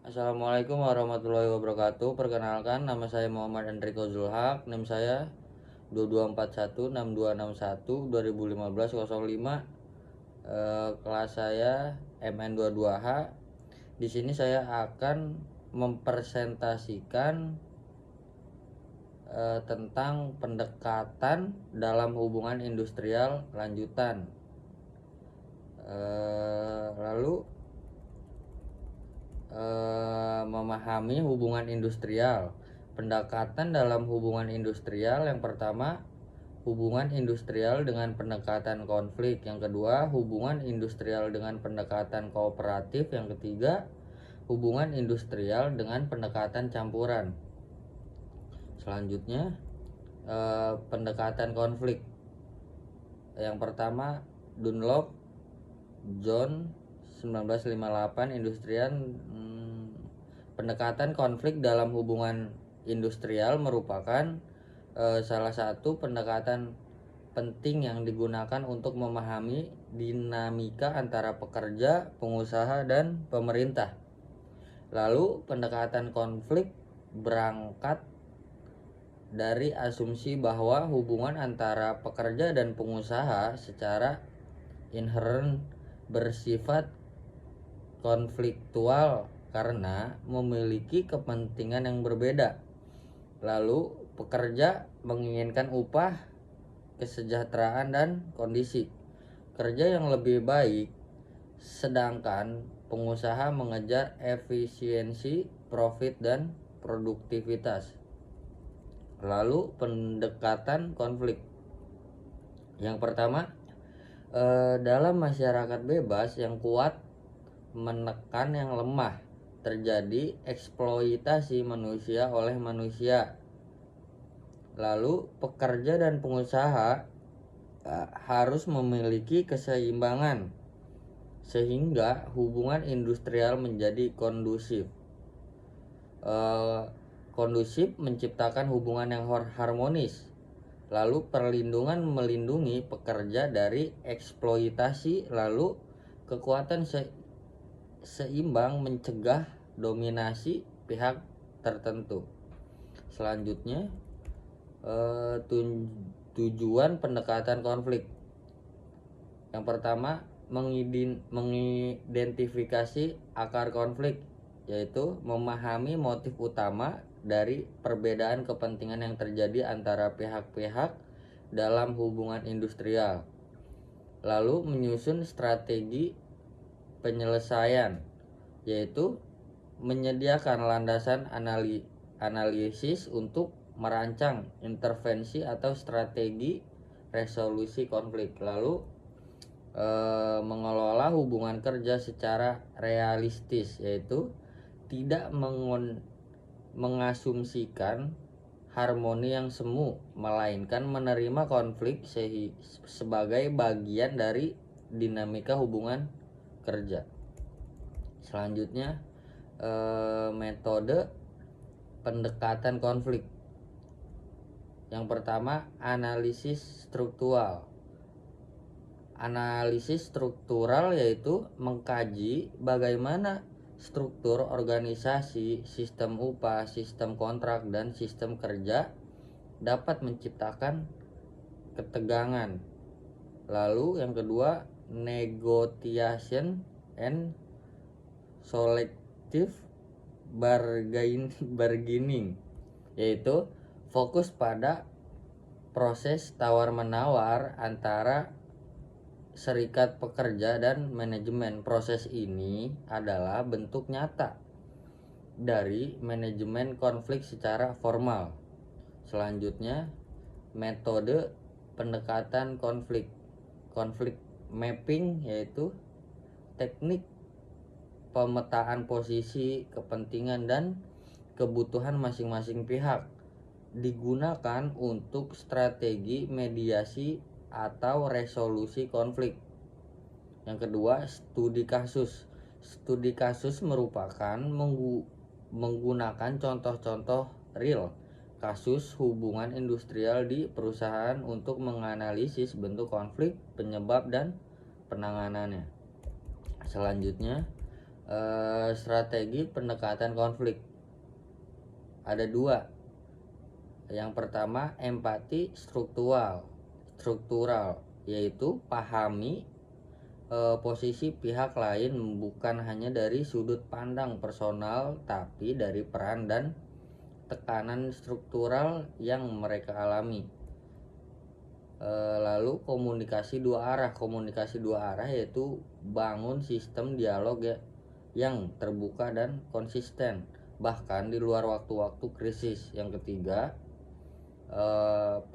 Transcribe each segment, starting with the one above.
Assalamualaikum warahmatullahi wabarakatuh. Perkenalkan, nama saya Muhammad Enrico Zulhak. NIM saya 22416215 kelas saya MN22H. Di sini saya akan mempresentasikan tentang pendekatan dalam hubungan industrial lanjutan. Lalu memahami hubungan industrial. Pendekatan dalam hubungan industrial, yang pertama, hubungan industrial dengan pendekatan konflik. Yang kedua, hubungan industrial dengan pendekatan kooperatif. Yang ketiga, hubungan industrial dengan pendekatan campuran. Selanjutnya, pendekatan konflik. Yang pertama, Dunlop, John 1958, Industrian. Pendekatan konflik dalam hubungan industrial merupakan salah satu pendekatan penting yang digunakan untuk memahami dinamika antara pekerja, pengusaha, dan pemerintah. Lalu, pendekatan konflik berangkat dari asumsi bahwa hubungan antara pekerja dan pengusaha secara inherent bersifat konfliktual karena memiliki kepentingan yang berbeda. Lalu, pekerja menginginkan upah, kesejahteraan, dan kondisi kerja yang lebih baik, sedangkan pengusaha mengejar efisiensi, profit, dan produktivitas. Lalu, pendekatan konflik. Yang pertama, dalam masyarakat bebas yang kuat menekan yang lemah, terjadi eksploitasi manusia oleh manusia. Lalu, pekerja dan pengusaha harus memiliki keseimbangan sehingga hubungan industrial menjadi kondusif. Kondusif menciptakan hubungan yang harmonis. Lalu, perlindungan melindungi pekerja dari eksploitasi. Lalu, kekuatan seimbang mencegah dominasi pihak tertentu. Selanjutnya, tujuan pendekatan konflik. Yang pertama, mengidentifikasi akar konflik, yaitu memahami motif utama dari perbedaan kepentingan yang terjadi antara pihak-pihak dalam hubungan industrial. Lalu, menyusun strategi penyelesaian, yaitu menyediakan landasan analisis untuk merancang intervensi atau strategi resolusi konflik. Lalu, mengelola hubungan kerja secara realistis, yaitu tidak mengasumsikan harmoni yang semu, melainkan menerima konflik sebagai bagian dari dinamika hubungan kerja. Selanjutnya, metode pendekatan konflik. Yang pertama, analisis struktural. Analisis struktural yaitu mengkaji bagaimana struktur organisasi, sistem upah, sistem kontrak, dan sistem kerja dapat menciptakan ketegangan. Lalu, yang kedua, negotiation and selective bargaining, yaitu fokus pada proses tawar-menawar antara serikat pekerja dan manajemen. Proses ini adalah bentuk nyata dari manajemen konflik secara formal. Selanjutnya, metode pendekatan konflik mapping, yaitu teknik pemetaan posisi, kepentingan, dan kebutuhan masing-masing pihak, digunakan untuk strategi mediasi atau resolusi konflik. Yang kedua, studi kasus. Studi kasus merupakan menggunakan contoh-contoh real kasus hubungan industrial di perusahaan untuk menganalisis bentuk konflik, penyebab, dan penanganannya. Selanjutnya, Strategi pendekatan konflik ada dua. Yang pertama empati struktural, yaitu pahami posisi pihak lain bukan hanya dari sudut pandang personal, tapi dari peran dan tekanan struktural yang mereka alami. Lalu komunikasi dua arah yaitu bangun sistem dialog yang terbuka dan konsisten bahkan di luar waktu-waktu krisis. Yang ketiga,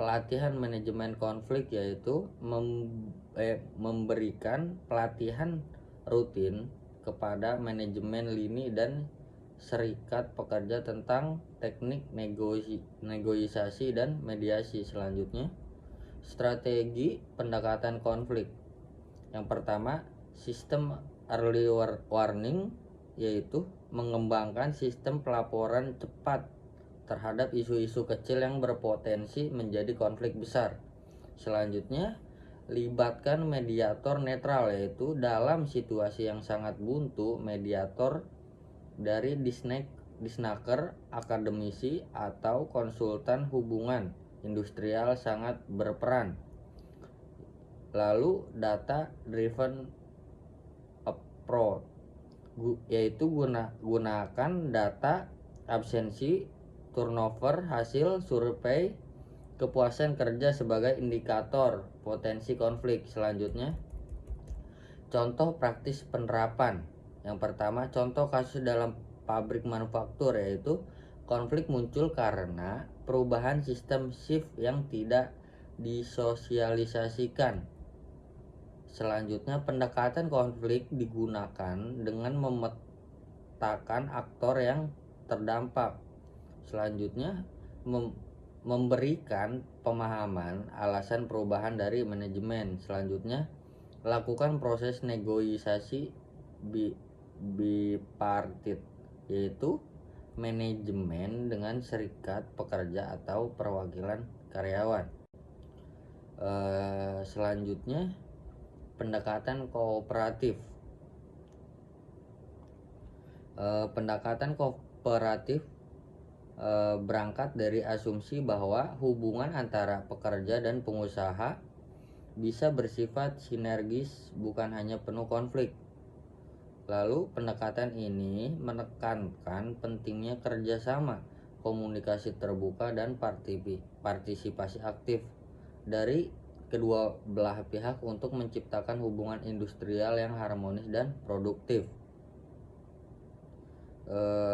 pelatihan manajemen konflik, yaitu memberikan pelatihan rutin kepada manajemen lini dan serikat pekerja tentang teknik negosiasi dan mediasi. Selanjutnya, strategi pendekatan konflik. Yang pertama, sistem early warning, yaitu mengembangkan sistem pelaporan cepat terhadap isu-isu kecil yang berpotensi menjadi konflik besar. Selanjutnya, libatkan mediator netral, yaitu dalam situasi yang sangat buntu, mediator dari disnaker, akademisi, atau konsultan hubungan industrial sangat berperan. Lalu data driven approach, yaitu gunakan data absensi, turnover, hasil survei, kepuasan kerja sebagai indikator potensi konflik. Selanjutnya, contoh praktis penerapan. Yang pertama, contoh kasus dalam pabrik manufaktur, yaitu konflik muncul karena perubahan sistem shift yang tidak disosialisasikan. Selanjutnya, pendekatan konflik digunakan dengan memetakan aktor yang terdampak. Selanjutnya, memberikan pemahaman alasan perubahan dari manajemen. Selanjutnya, lakukan proses negosiasi bipartit, yaitu manajemen dengan serikat pekerja atau perwakilan karyawan. Selanjutnya, pendekatan kooperatif. Pendekatan kooperatif berangkat dari asumsi bahwa hubungan antara pekerja dan pengusaha bisa bersifat sinergis, bukan hanya penuh konflik. Lalu pendekatan ini menekankan pentingnya kerjasama, komunikasi terbuka, dan partisipasi aktif dari kedua belah pihak untuk menciptakan hubungan industrial yang harmonis dan produktif.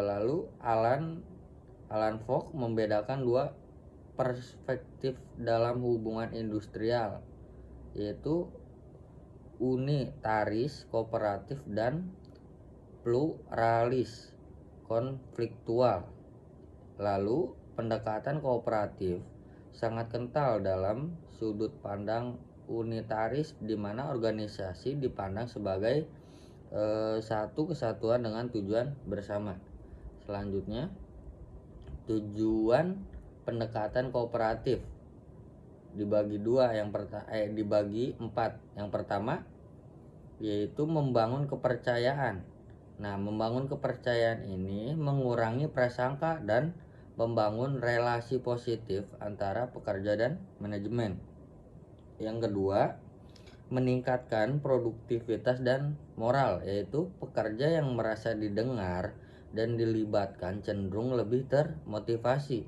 Lalu Alan Fogg membedakan dua perspektif dalam hubungan industrial, yaitu unitaris kooperatif dan pluralis konfliktual. Lalu pendekatan kooperatif sangat kental dalam sudut pandang unitaris, di mana organisasi dipandang sebagai satu kesatuan dengan tujuan bersama. Selanjutnya, tujuan pendekatan kooperatif dibagi empat. Yang pertama, yaitu membangun kepercayaan. Nah, membangun kepercayaan ini mengurangi prasangka dan membangun relasi positif antara pekerja dan manajemen. Yang kedua, meningkatkan produktivitas dan moral, yaitu pekerja yang merasa didengar dan dilibatkan cenderung lebih termotivasi.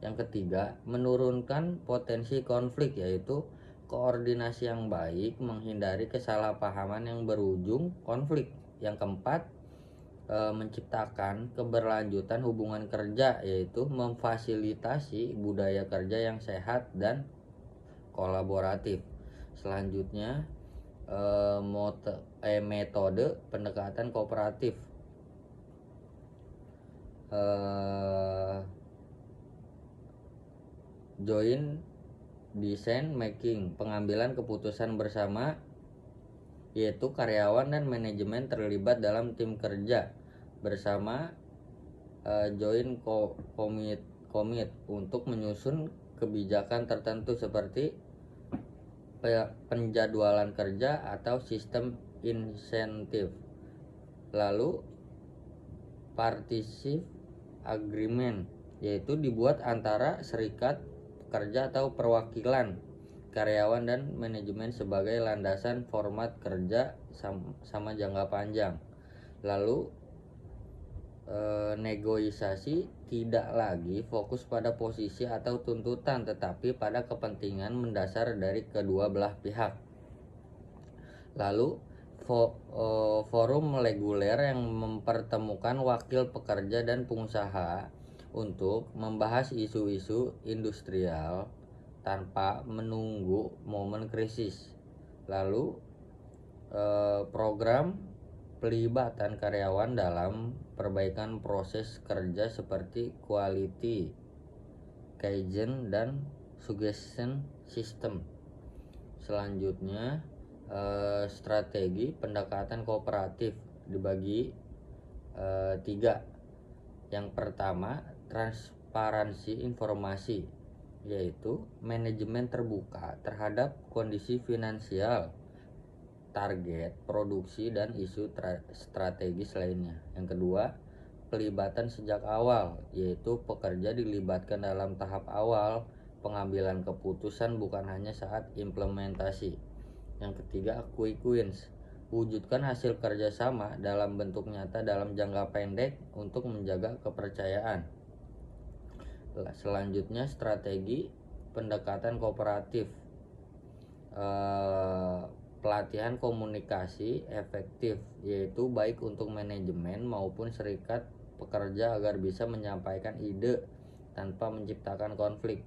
Yang ketiga, menurunkan potensi konflik, yaitu koordinasi yang baik menghindari kesalahpahaman yang berujung konflik. Yang keempat, menciptakan keberlanjutan hubungan kerja, yaitu memfasilitasi budaya kerja yang sehat dan kolaboratif. Selanjutnya, metode pendekatan kooperatif. Joint decision making, pengambilan keputusan bersama, yaitu karyawan dan manajemen terlibat dalam tim kerja bersama, joint commit untuk menyusun kebijakan tertentu seperti penjadwalan kerja atau sistem insentif. Lalu Partnership Agreement, yaitu dibuat antara serikat pekerja atau perwakilan karyawan dan manajemen sebagai landasan format kerja sama jangka panjang. Lalu negosiasi tidak lagi fokus pada posisi atau tuntutan, tetapi pada kepentingan mendasar dari kedua belah pihak. Lalu forum reguler yang mempertemukan wakil pekerja dan pengusaha untuk membahas isu-isu industrial tanpa menunggu momen krisis. Lalu program pelibatan karyawan dalam perbaikan proses kerja seperti quality, kaizen, dan suggestion system. Selanjutnya strategi pendekatan kooperatif dibagi 3. Yang pertama, transparansi informasi, yaitu manajemen terbuka terhadap kondisi finansial, target produksi, dan isu strategis lainnya. Yang kedua, pelibatan sejak awal, yaitu pekerja dilibatkan dalam tahap awal pengambilan keputusan, bukan hanya saat implementasi. Yang ketiga, quick wins, wujudkan hasil kerjasama dalam bentuk nyata dalam jangka pendek untuk menjaga kepercayaan. Selanjutnya, strategi pendekatan kooperatif, pelatihan komunikasi efektif, yaitu baik untuk manajemen maupun serikat pekerja agar bisa menyampaikan ide tanpa menciptakan konflik.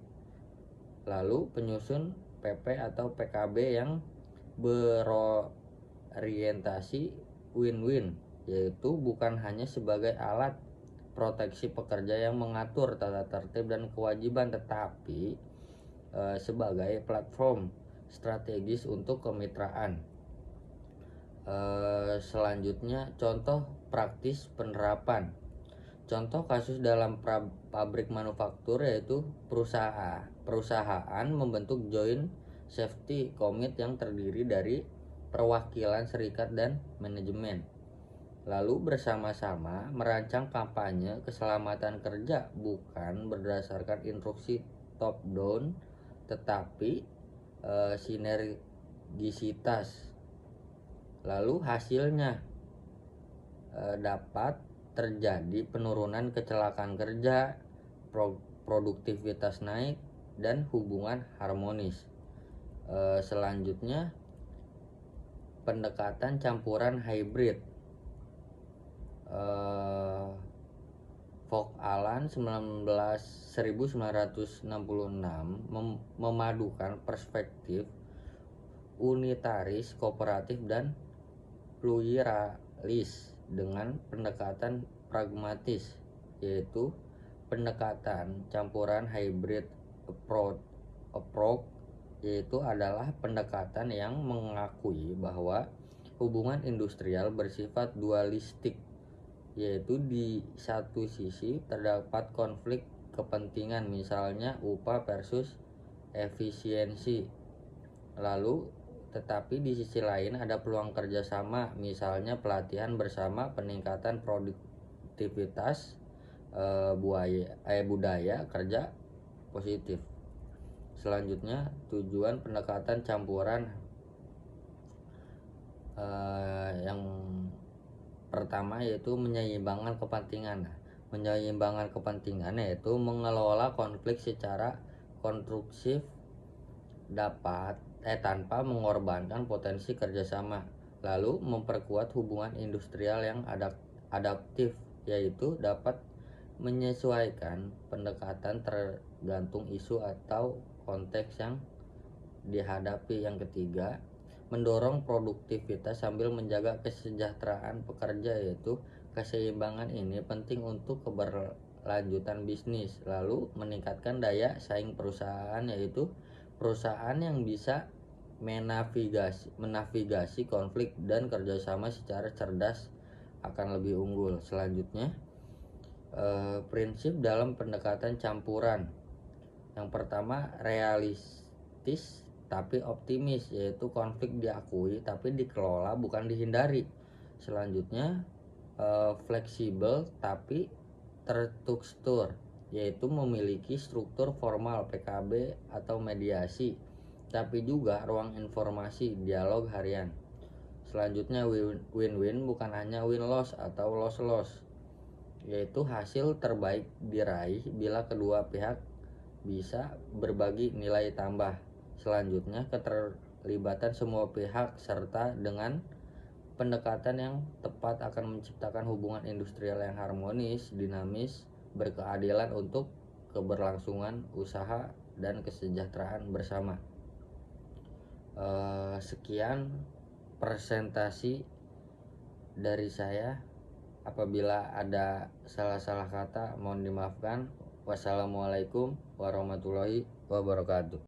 Lalu penyusun PP atau PKB yang berorientasi win-win, yaitu bukan hanya sebagai alat proteksi pekerja yang mengatur tata tertib dan kewajiban, tetapi sebagai platform strategis untuk kemitraan. Selanjutnya, contoh praktis penerapan. Contoh kasus dalam pabrik manufaktur yaitu perusahaan membentuk joint safety commit yang terdiri dari perwakilan serikat dan manajemen. Lalu bersama-sama merancang kampanye keselamatan kerja, bukan berdasarkan instruksi top down, tetapi sinergisitas. Lalu hasilnya dapat terjadi penurunan kecelakaan kerja, produktivitas naik, dan hubungan harmonis. Selanjutnya, pendekatan campuran hybrid. Vogel 1966 memadukan perspektif unitaris, kooperatif, dan pluralis dengan pendekatan pragmatis, yaitu pendekatan campuran hybrid approach, yaitu adalah pendekatan yang mengakui bahwa hubungan industrial bersifat dualistik, yaitu di satu sisi terdapat konflik kepentingan, misalnya upah versus efisiensi, lalu tetapi di sisi lain ada peluang kerjasama, misalnya pelatihan bersama, peningkatan produktivitas, budaya kerja positif. Selanjutnya, tujuan pendekatan campuran yang pertama yaitu menyeimbangkan kepentingan. Menyeimbangkan kepentingan yaitu mengelola konflik secara konstruktif tanpa mengorbankan potensi kerjasama. Lalu memperkuat hubungan industrial yang adaptif, yaitu dapat menyesuaikan pendekatan tergantung isu atau konteks yang dihadapi. Yang ketiga, mendorong produktivitas sambil menjaga kesejahteraan pekerja, yaitu keseimbangan ini penting untuk keberlanjutan bisnis. Lalu meningkatkan daya saing perusahaan, yaitu perusahaan yang bisa menavigasi konflik dan kerjasama secara cerdas akan lebih unggul. Selanjutnya, prinsip dalam pendekatan campuran. Yang pertama, realistis tapi optimis, yaitu konflik diakui tapi dikelola bukan dihindari. Selanjutnya, fleksibel tapi terstruktur, yaitu memiliki struktur formal PKB atau mediasi, tapi juga ruang informasi dialog harian. Selanjutnya win-win bukan hanya win-loss atau loss-loss, yaitu hasil terbaik diraih bila kedua pihak bisa berbagi nilai tambah. Selanjutnya keterlibatan semua pihak serta dengan pendekatan yang tepat akan menciptakan hubungan industrial yang harmonis, dinamis, berkeadilan untuk keberlangsungan usaha dan kesejahteraan bersama. Sekian presentasi dari saya. Apabila ada salah-salah kata mohon dimaafkan. Wassalamualaikum warahmatullahi wabarakatuh.